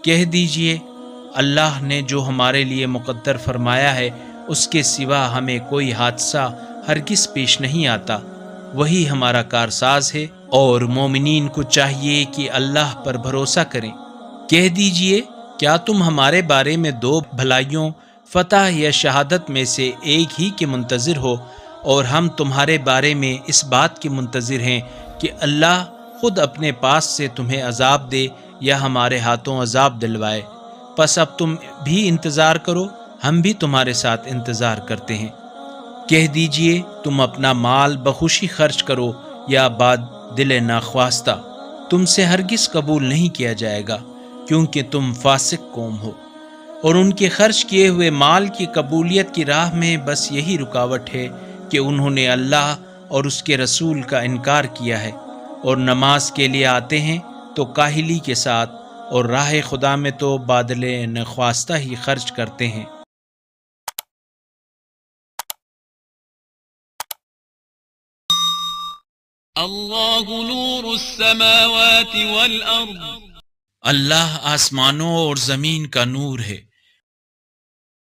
کہہ دیجئے اللہ نے جو ہمارے لیے مقدر فرمایا ہے اس کے سوا ہمیں کوئی حادثہ ہرگز پیش نہیں آتا، وہی ہمارا کارساز ہے، اور مومنین کو چاہیے کہ اللہ پر بھروسہ کریں۔ کہہ دیجئے کیا تم ہمارے بارے میں دو بھلائیوں، فتح یا شہادت میں سے ایک ہی کے منتظر ہو، اور ہم تمہارے بارے میں اس بات کے منتظر ہیں کہ اللہ خود اپنے پاس سے تمہیں عذاب دے یا ہمارے ہاتھوں عذاب دلوائے۔ پس اب تم بھی انتظار کرو، ہم بھی تمہارے ساتھ انتظار کرتے ہیں۔ کہہ دیجئے تم اپنا مال بخوشی خرچ کرو یا باد دل ناخواستہ، تم سے ہرگز قبول نہیں کیا جائے گا، کیونکہ تم فاسق قوم ہو۔ اور ان کے خرچ کیے ہوئے مال کی قبولیت کی راہ میں بس یہی رکاوٹ ہے کہ انہوں نے اللہ اور اس کے رسول کا انکار کیا ہے، اور نماز کے لیے آتے ہیں تو کاہلی کے ساتھ، اور راہ خدا میں تو بادل نخواستہ ہی خرچ کرتے ہیں۔ اللہ نور السماوات والارض، اللہ آسمانوں اور زمین کا نور ہے۔